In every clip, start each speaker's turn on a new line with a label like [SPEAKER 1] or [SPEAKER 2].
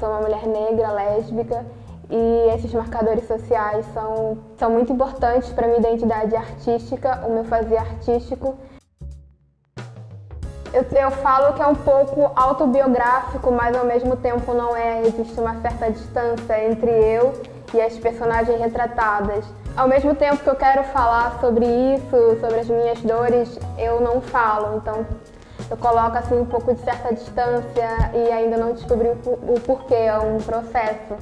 [SPEAKER 1] sou uma mulher negra, lésbica, e esses marcadores sociais são muito importantes para a minha identidade artística, o meu fazer artístico. Eu falo que é um pouco autobiográfico, mas ao mesmo tempo não é. Existe uma certa distância entre eu e as personagens retratadas. Ao mesmo tempo que eu quero falar sobre isso, sobre as minhas dores, eu não falo. Então eu coloco assim um pouco de certa distância e ainda não descobri o porquê, é um processo.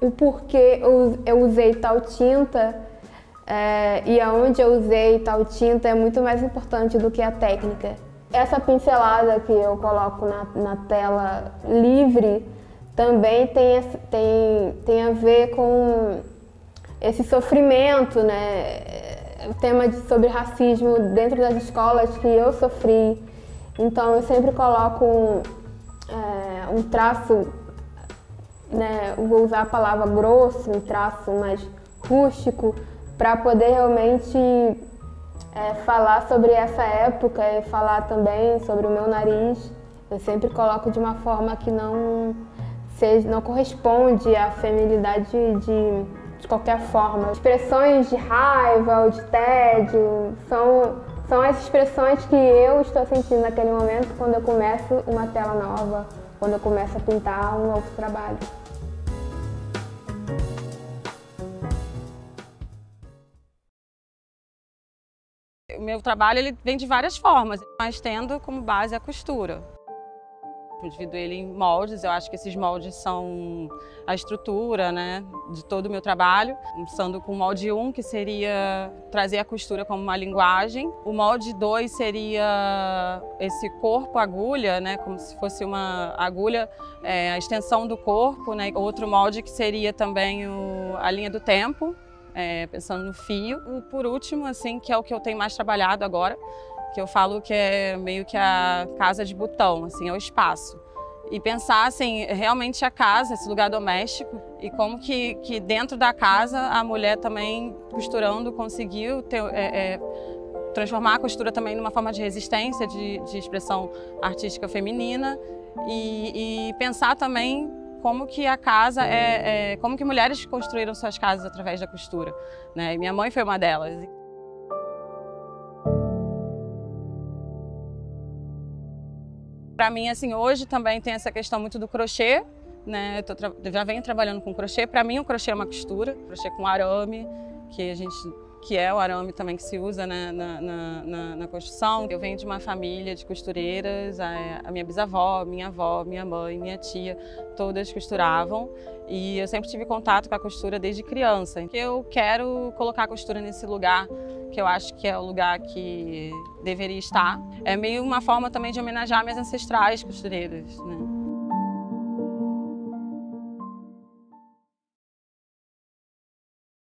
[SPEAKER 1] O porquê eu usei tal tinta e aonde eu usei tal tinta é muito mais importante do que a técnica. Essa pincelada que eu coloco na tela livre também tem a ver com esse sofrimento, né? O tema sobre racismo dentro das escolas que eu sofri. Então eu sempre coloco um traço, né? Vou usar a palavra grosso, um traço mais rústico, para poder realmente falar sobre essa época e falar também sobre o meu nariz. Eu sempre coloco de uma forma que não corresponde à feminilidade de qualquer forma. Expressões de raiva ou de tédio são as expressões que eu estou sentindo naquele momento quando eu começo uma tela nova, quando eu começo a pintar um novo trabalho.
[SPEAKER 2] O meu trabalho ele vem de várias formas, mas tendo como base a costura. Eu divido ele em moldes, eu acho que esses moldes são a estrutura, né, de todo o meu trabalho. Começando com o molde 1, que seria trazer a costura como uma linguagem. O molde 2 seria esse corpo agulha, né, como se fosse uma agulha, a extensão do corpo, né. Outro molde que seria também a linha do tempo. Pensando no fio. Por último, assim, que é o que eu tenho mais trabalhado agora, que eu falo que é meio que a casa de botão, assim, é o espaço. E pensar, assim, realmente a casa, esse lugar doméstico, e como que dentro da casa a mulher também, costurando, conseguiu transformar a costura também numa forma de resistência, de expressão artística feminina, e pensar também como que a casa como que mulheres construíram suas casas através da costura, né? E minha mãe foi uma delas. Para mim, assim, hoje também tem essa questão muito do crochê, né? Eu já venho trabalhando com crochê. Para mim, o crochê é uma costura, crochê com arame, que é o arame também que se usa, né, na construção. Eu venho de uma família de costureiras, a minha bisavó, minha avó, minha mãe, minha tia, todas costuravam. E eu sempre tive contato com a costura desde criança. Eu quero colocar a costura nesse lugar que eu acho que é o lugar que deveria estar. É meio uma forma também de homenagear minhas ancestrais costureiras, né?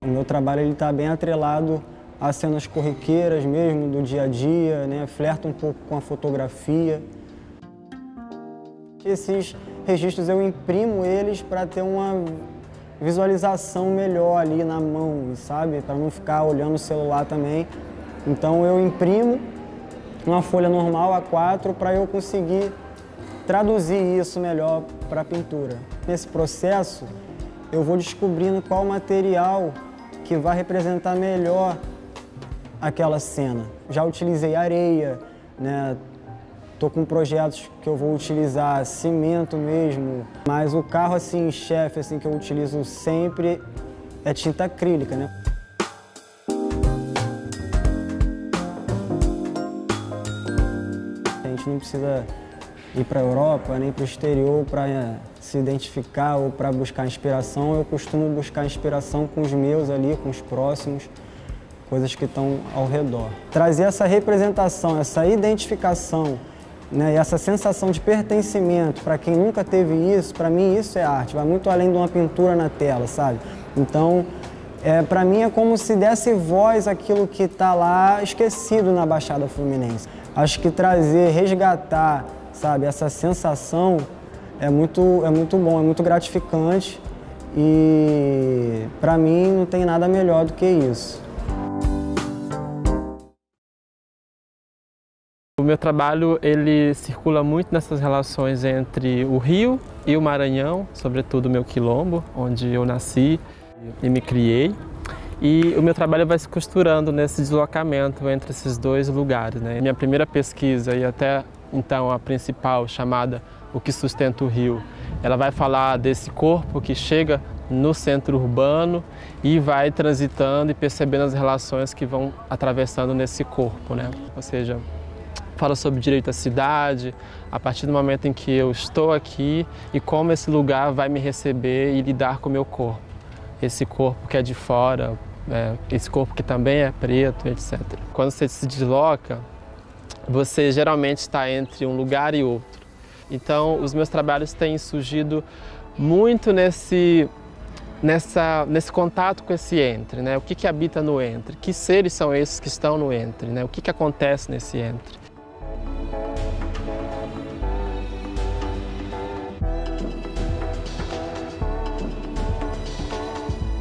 [SPEAKER 3] O meu trabalho está bem atrelado às cenas corriqueiras mesmo, do dia a dia, né? Flerta um pouco com a fotografia. Esses registros eu imprimo eles para ter uma visualização melhor ali na mão, sabe? Para não ficar olhando o celular também. Então eu imprimo uma folha normal A4 para eu conseguir traduzir isso melhor para a pintura. Nesse processo eu vou descobrindo qual material que vai representar melhor aquela cena. Já utilizei areia, né? Tô com projetos que eu vou utilizar cimento mesmo, mas o carro assim, chefe, assim, que eu utilizo sempre é tinta acrílica, né? A gente não precisa ir para a Europa nem para o exterior para se identificar ou para buscar inspiração. Eu costumo buscar inspiração com os meus ali, com os próximos, coisas que estão ao redor. Trazer essa representação, essa identificação, né, e essa sensação de pertencimento para quem nunca teve isso, para mim isso é arte, vai muito além de uma pintura na tela, sabe? Então, para mim é como se desse voz àquilo que está lá esquecido na Baixada Fluminense. Acho que trazer, resgatar, sabe, essa sensação é muito bom, é muito gratificante e para mim não tem nada melhor do que isso.
[SPEAKER 4] O meu trabalho ele circula muito nessas relações entre o Rio e o Maranhão, sobretudo o meu quilombo, onde eu nasci e me criei. E o meu trabalho vai se costurando nesse deslocamento entre esses dois lugares, né? Minha primeira pesquisa e até então a principal, chamada O que Sustenta o Rio, ela vai falar desse corpo que chega no centro urbano e vai transitando e percebendo as relações que vão atravessando nesse corpo, né? Ou seja, fala sobre direito à cidade, a partir do momento em que eu estou aqui e como esse lugar vai me receber e lidar com o meu corpo. Esse corpo que é de fora, esse corpo que também é preto, etc. Quando você se desloca, você geralmente está entre um lugar e outro. Então, os meus trabalhos têm surgido muito nesse contato com esse entre, né? O que habita no entre? Que seres são esses que estão no entre, né? O que acontece nesse entre?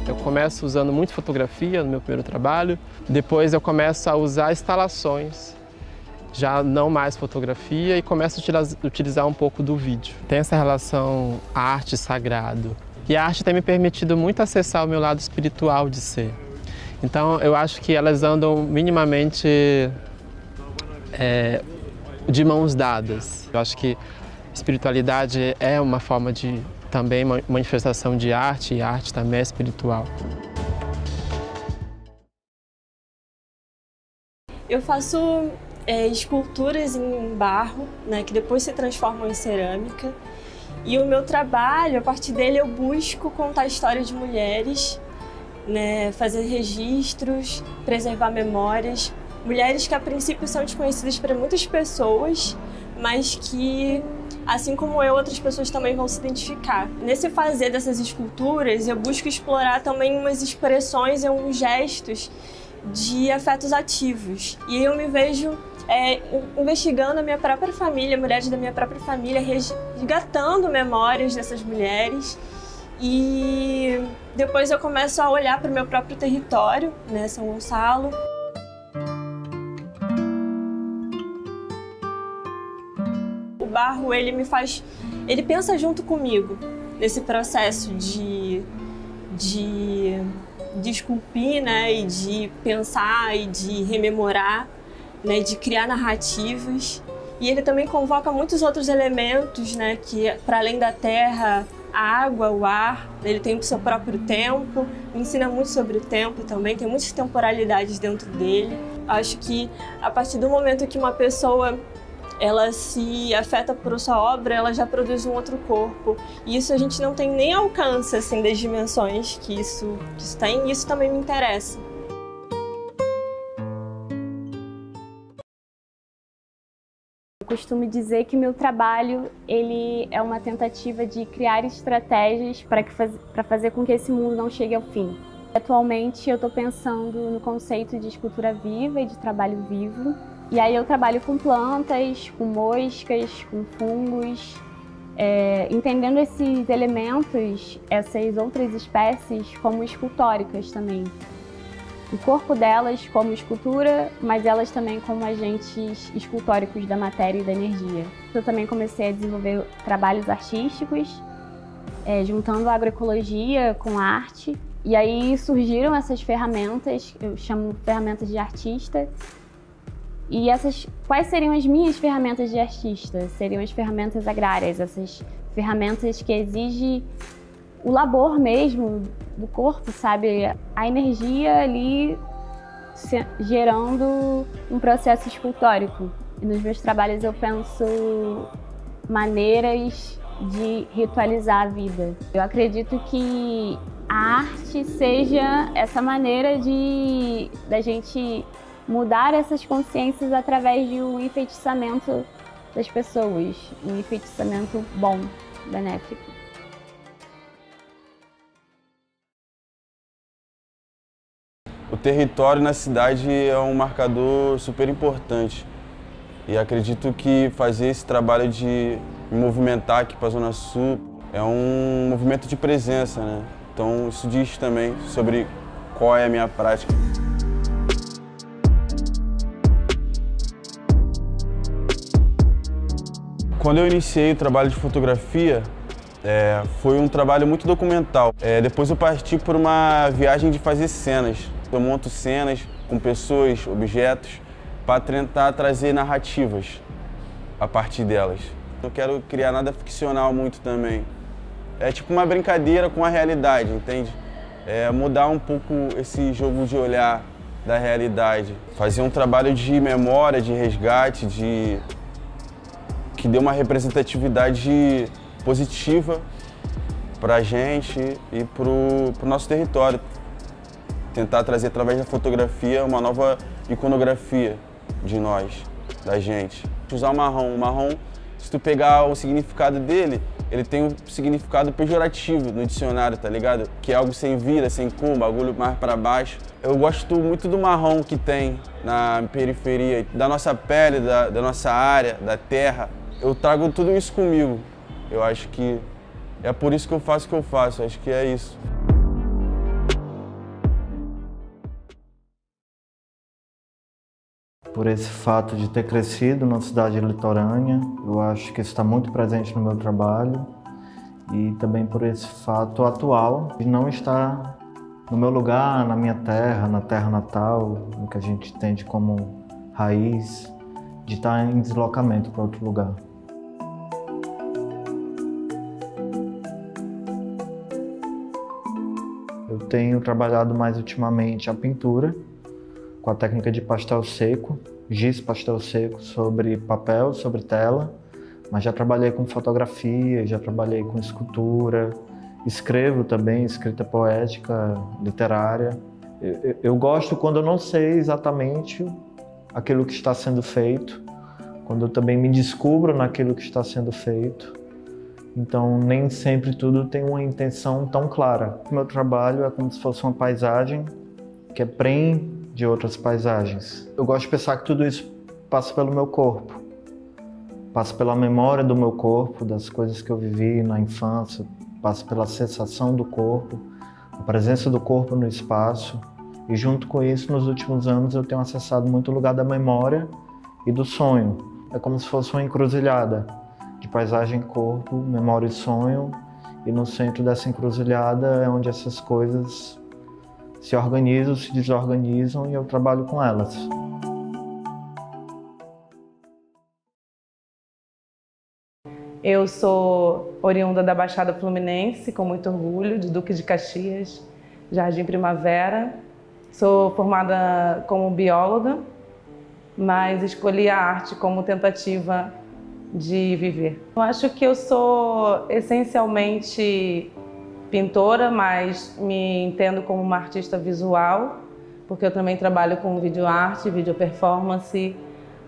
[SPEAKER 4] Eu começo usando muito fotografia no meu primeiro trabalho, depois eu começo a usar instalações, já não mais fotografia, e começo a utilizar um pouco do vídeo. Tem essa relação arte e sagrado. E a arte tem me permitido muito acessar o meu lado espiritual de ser. Então eu acho que elas andam minimamente de mãos dadas. Eu acho que espiritualidade é uma forma de também manifestação de arte, e arte também é espiritual.
[SPEAKER 5] Eu faço esculturas em barro, né, que depois se transformam em cerâmica. E o meu trabalho, a partir dele, eu busco contar a história de mulheres, né, fazer registros, preservar memórias. Mulheres que a princípio são desconhecidas para muitas pessoas, mas que, assim como eu, outras pessoas também vão se identificar. Nesse fazer dessas esculturas, eu busco explorar também umas expressões e uns gestos de afetos ativos. E eu me vejo investigando a minha própria família, mulheres da minha própria família, resgatando memórias dessas mulheres. E depois eu começo a olhar para o meu próprio território, né, São Gonçalo. O barro, ele pensa junto comigo nesse processo de esculpir, né, e de pensar e de rememorar, né, de criar narrativas. E ele também convoca muitos outros elementos, né, que para além da terra, a água, o ar, ele tem o seu próprio tempo, me ensina muito sobre o tempo também, tem muitas temporalidades dentro dele. Acho que a partir do momento que uma pessoa ela se afeta por sua obra, ela já produz um outro corpo. E isso a gente não tem nem alcance assim, das dimensões que isso tem, e isso também me interessa.
[SPEAKER 6] Eu costumo dizer que meu trabalho ele é uma tentativa de criar estratégias para fazer com que esse mundo não chegue ao fim. Atualmente eu estou pensando no conceito de escultura viva e de trabalho vivo. E aí eu trabalho com plantas, com moscas, com fungos, entendendo esses elementos, essas outras espécies como escultóricas também. O corpo delas como escultura, mas elas também como agentes escultóricos da matéria e da energia. Eu também comecei a desenvolver trabalhos artísticos, juntando a agroecologia com a arte. E aí surgiram essas ferramentas, eu chamo ferramentas de artista. E quais seriam as minhas ferramentas de artista? Seriam as ferramentas agrárias, essas ferramentas que exigem o labor mesmo do corpo, sabe? A energia ali gerando um processo escultórico. E nos meus trabalhos eu penso maneiras de ritualizar a vida. Eu acredito que a arte seja essa maneira da gente mudar essas consciências através de um enfeitiçamento das pessoas, um enfeitiçamento bom, benéfico.
[SPEAKER 7] O território na cidade é um marcador super importante e acredito que fazer esse trabalho de me movimentar aqui para a Zona Sul é um movimento de presença, né? Então isso diz também sobre qual é a minha prática. Quando eu iniciei o trabalho de fotografia, foi um trabalho muito documental. Depois eu parti por uma viagem de fazer cenas. Eu monto cenas com pessoas, objetos, para tentar trazer narrativas a partir delas. Não quero criar nada ficcional muito também. É tipo uma brincadeira com a realidade, entende? Mudar um pouco esse jogo de olhar da realidade. Fazer um trabalho de memória, de resgate, que dê uma representatividade positiva para a gente e para o nosso território. Tentar trazer através da fotografia uma nova iconografia de nós, da gente. Usar o marrom. O marrom, se tu pegar o significado dele, ele tem um significado pejorativo no dicionário, tá ligado? Que é algo sem vida, sem cor, bagulho mais para baixo. Eu gosto muito do marrom que tem na periferia, da nossa pele, da nossa área, da terra. Eu trago tudo isso comigo. Eu acho que é por isso que eu faço o que eu faço, acho que é isso.
[SPEAKER 8] Por esse fato de ter crescido numa cidade litorânea, eu acho que isso está muito presente no meu trabalho. E também por esse fato atual de não estar no meu lugar, na minha terra, na terra natal, no que a gente entende como raiz, de estar em deslocamento para outro lugar. Eu tenho trabalhado mais ultimamente a pintura, com a técnica de pastel seco, giz pastel seco sobre papel, sobre tela, mas já trabalhei com fotografia, já trabalhei com escultura, escrevo também, escrita poética, literária. Eu gosto quando eu não sei exatamente aquilo que está sendo feito, quando eu também me descubro naquilo que está sendo feito. Então, nem sempre tudo tem uma intenção tão clara. O meu trabalho é como se fosse uma paisagem que é prenhe de outras paisagens. Eu gosto de pensar que tudo isso passa pelo meu corpo, passa pela memória do meu corpo, das coisas que eu vivi na infância, passa pela sensação do corpo, a presença do corpo no espaço. E junto com isso, nos últimos anos, eu tenho acessado muito o lugar da memória e do sonho. É como se fosse uma encruzilhada de paisagem, corpo, memória e sonho. E no centro dessa encruzilhada é onde essas coisas se organizam, se desorganizam e eu trabalho com elas.
[SPEAKER 9] Eu sou oriunda da Baixada Fluminense, com muito orgulho, de Duque de Caxias, Jardim Primavera. Sou formada como bióloga, mas escolhi a arte como tentativa de viver. Eu acho que eu sou essencialmente pintora, mas me entendo como uma artista visual, porque eu também trabalho com videoarte, video performance.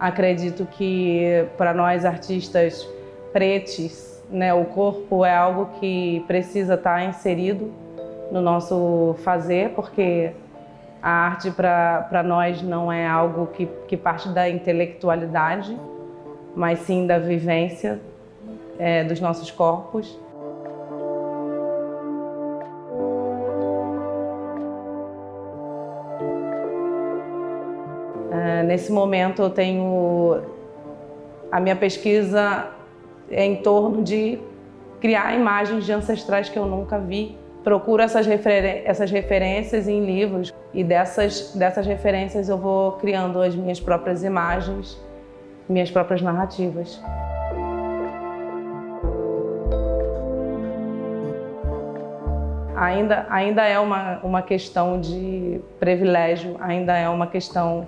[SPEAKER 9] Acredito que para nós artistas pretos, né, o corpo é algo que precisa estar inserido no nosso fazer, porque a arte para nós não é algo que parte da intelectualidade, mas sim da vivência dos nossos corpos. Nesse momento eu tenho a minha pesquisa em torno de criar imagens de ancestrais que eu nunca vi. Procuro essas referências em livros e dessas referências eu vou criando as minhas próprias imagens, minhas próprias narrativas. Ainda é uma questão de privilégio, ainda é uma questão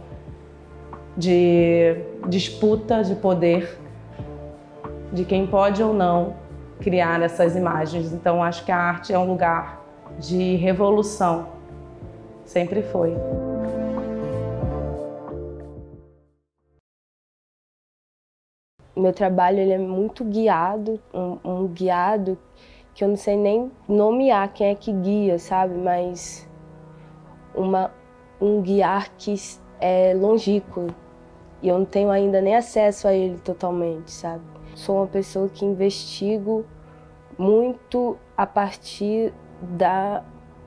[SPEAKER 9] de disputa de poder, de quem pode ou não criar essas imagens. Então, acho que a arte é um lugar de revolução, sempre foi.
[SPEAKER 10] Meu trabalho ele é muito guiado, um guiado que eu não sei nem nomear quem é que guia, sabe? Mas um guiar que é longínquo e eu não tenho ainda nem acesso a ele totalmente, sabe? Sou uma pessoa que investigo muito a partir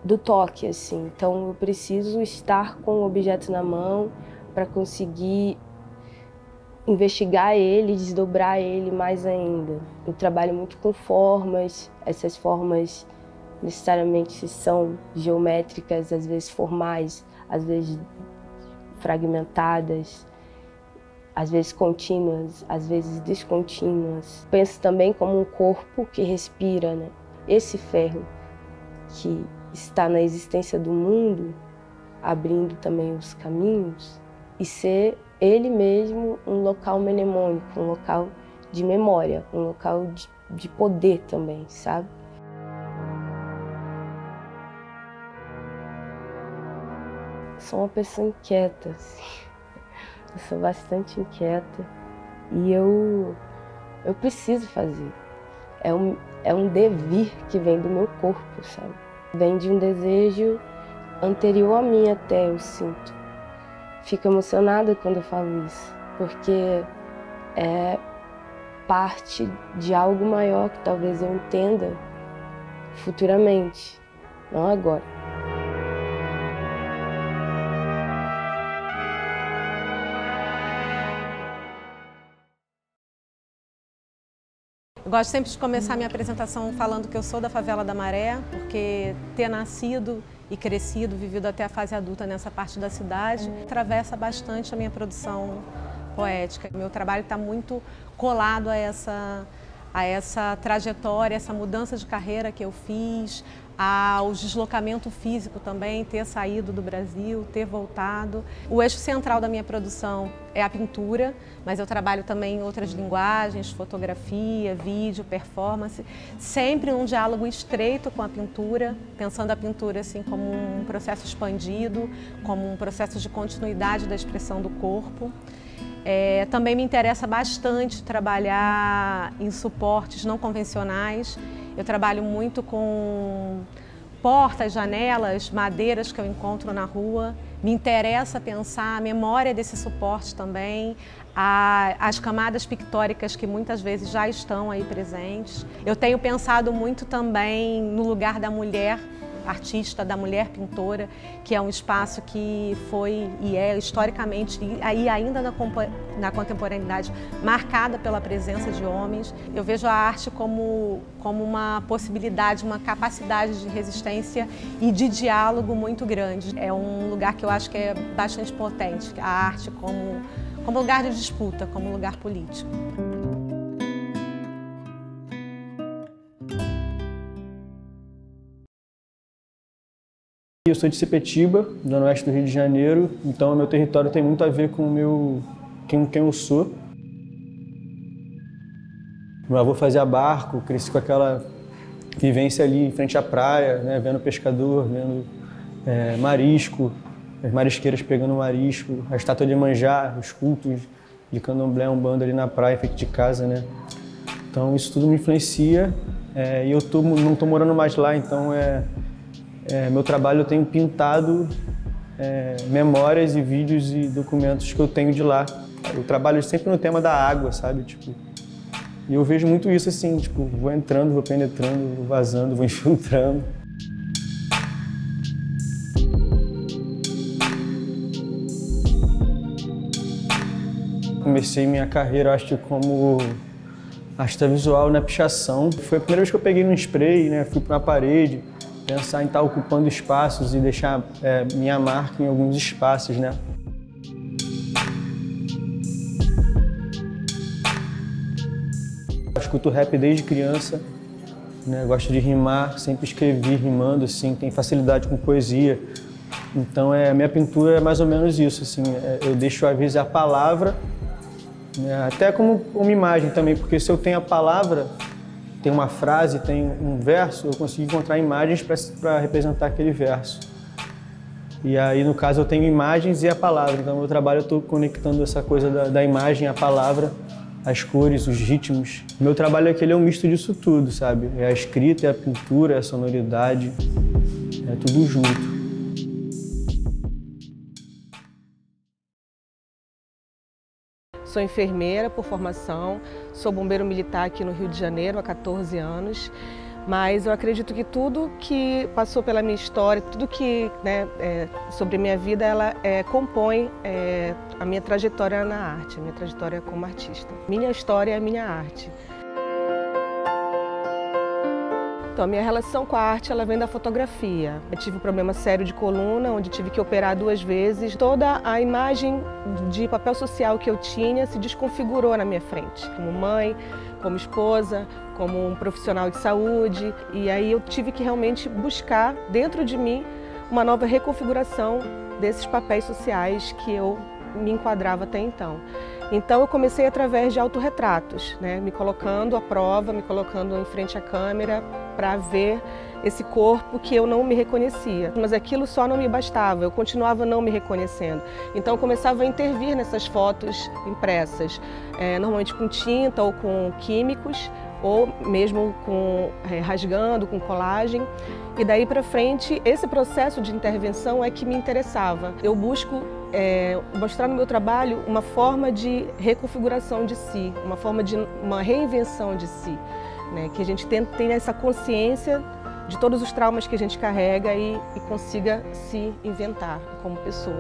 [SPEAKER 10] do toque, assim. Então eu preciso estar com o objeto na mão para conseguir investigar ele, desdobrar ele mais ainda. Eu trabalho muito com formas, essas formas necessariamente são geométricas, às vezes formais, às vezes fragmentadas, às vezes contínuas, às vezes descontínuas. Penso também como um corpo que respira, né? Esse ferro que está na existência do mundo, abrindo também os caminhos, e ser ele mesmo um local mnemônico, um local de memória, um local de poder também, sabe? Sou uma pessoa inquieta, assim. Eu sou bastante inquieta e eu preciso fazer. É um devir que vem do meu corpo, sabe? Vem de um desejo anterior a mim até, eu sinto. Fico emocionada quando eu falo isso, porque é parte de algo maior que talvez eu entenda futuramente, não agora.
[SPEAKER 11] Eu gosto sempre de começar a minha apresentação falando que eu sou da favela da Maré, porque ter nascido e crescido, vivido até a fase adulta nessa parte da cidade, atravessa bastante a minha produção poética. Meu trabalho está muito colado a essa trajetória, essa mudança de carreira que eu fiz, ao deslocamento físico também, ter saído do Brasil, ter voltado. O eixo central da minha produção é a pintura, mas eu trabalho também em outras linguagens, fotografia, vídeo, performance, sempre num diálogo estreito com a pintura, pensando a pintura assim como um processo expandido, como um processo de continuidade da expressão do corpo. Também me interessa bastante trabalhar em suportes não convencionais. Eu trabalho muito com portas, janelas, madeiras que eu encontro na rua. Me interessa pensar a memória desse suporte também, as camadas pictóricas que muitas vezes já estão aí presentes. Eu tenho pensado muito também no lugar da mulher artista, da mulher pintora, que é um espaço que foi e é historicamente e ainda na contemporaneidade marcada pela presença de homens. Eu vejo a arte como uma possibilidade, uma capacidade de resistência e de diálogo muito grande. É um lugar que eu acho que é bastante potente, a arte como lugar de disputa, como lugar político.
[SPEAKER 12] Eu sou de Sepetiba, zona oeste do Rio de Janeiro, então o meu território tem muito a ver com quem eu sou. Meu avô fazia barco, cresci com aquela vivência ali em frente à praia, né, vendo pescador, vendo marisco, as marisqueiras pegando marisco, a estátua de Iemanjá, os cultos de candomblé, umbanda ali na praia, feito de casa, né. Então isso tudo me influencia e eu não estou morando mais lá, então meu trabalho eu tenho pintado memórias e vídeos e documentos que eu tenho de lá. Eu trabalho sempre no tema da água, sabe? Tipo, e eu vejo muito isso assim, tipo, vou entrando, vou penetrando, vou vazando, vou infiltrando. Comecei minha carreira, acho que como artista visual na pichação. Foi a primeira vez que eu peguei um spray, né? Fui para uma parede, pensar em estar ocupando espaços e deixar minha marca em alguns espaços, né? Eu escuto rap desde criança, né? Gosto de rimar, sempre escrevi rimando, assim, tenho facilidade com poesia. Então a minha pintura é mais ou menos isso, assim, eu deixo às vezes a palavra, né? Até como uma imagem também, porque se eu tenho a palavra, tem uma frase, tem um verso, eu consigo encontrar imagens para representar aquele verso. E aí, no caso, eu tenho imagens e a palavra. Então, no meu trabalho, eu estou conectando essa coisa da imagem, a palavra, as cores, os ritmos. O meu trabalho aqui é um misto disso tudo, sabe? É a escrita, é a pintura, é a sonoridade, é tudo junto.
[SPEAKER 13] Sou enfermeira por formação, sou bombeiro militar aqui no Rio de Janeiro há 14 anos. Mas eu acredito que tudo que passou pela minha história, tudo que sobre minha vida, ela compõe a minha trajetória na arte, a minha trajetória como artista. Minha história é a minha arte. Então, a minha relação com a arte, ela vem da fotografia. Eu tive um problema sério de coluna, onde tive que operar 2 vezes. Toda a imagem de papel social que eu tinha se desconfigurou na minha frente, como mãe, como esposa, como um profissional de saúde. E aí eu tive que realmente buscar dentro de mim uma nova reconfiguração desses papéis sociais que eu me enquadrava até então. Então eu comecei através de autorretratos, me colocando à prova, me colocando em frente à câmera para ver esse corpo que eu não me reconhecia. Mas aquilo só não me bastava, eu continuava não me reconhecendo. Então eu começava a intervir nessas fotos impressas, normalmente com tinta ou com químicos, ou mesmo rasgando, com colagem. E daí para frente, esse processo de intervenção é que me interessava. Eu busco mostrar no meu trabalho uma forma de reconfiguração de si, uma forma de uma reinvenção de si, que a gente tenha essa consciência de todos os traumas que a gente carrega e consiga se inventar como pessoa.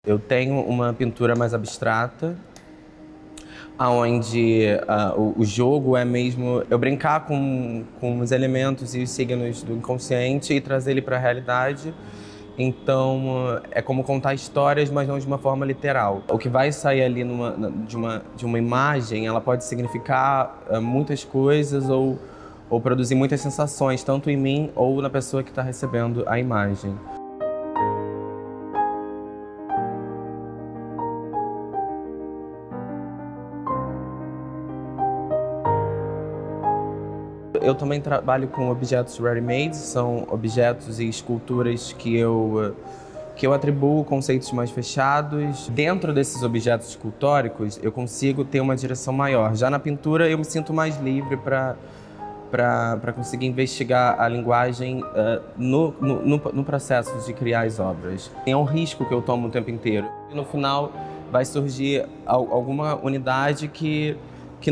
[SPEAKER 14] Eu tenho uma pintura mais abstrata, onde o jogo é mesmo eu brincar com os elementos e os signos do inconsciente e trazer ele para a realidade. Então, é como contar histórias, mas não de uma forma literal. O que vai sair ali de uma imagem, ela pode significar muitas coisas ou produzir muitas sensações, tanto em mim ou na pessoa que está recebendo a imagem. Eu também trabalho com objetos ready-made, são objetos e esculturas que eu atribuo conceitos mais fechados. Dentro desses objetos escultóricos, eu consigo ter uma direção maior. Já na pintura, eu me sinto mais livre para conseguir investigar a linguagem no processo de criar as obras. É um risco que eu tomo o tempo inteiro. E no final, vai surgir alguma unidade que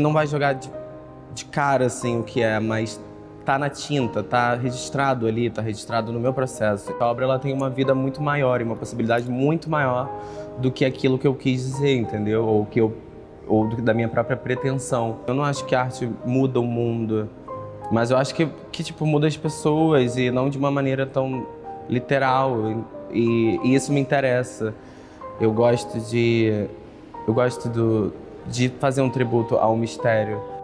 [SPEAKER 14] não vai jogar de cara assim o que é, mas tá na tinta, tá registrado ali, tá registrado no meu processo. A obra ela tem uma vida muito maior e uma possibilidade muito maior do que aquilo que eu quis dizer, entendeu? Ou da minha própria pretensão. Eu não acho que a arte muda o mundo, mas eu acho que tipo muda as pessoas e não de uma maneira tão literal. E isso me interessa. Eu gosto de fazer um tributo ao mistério.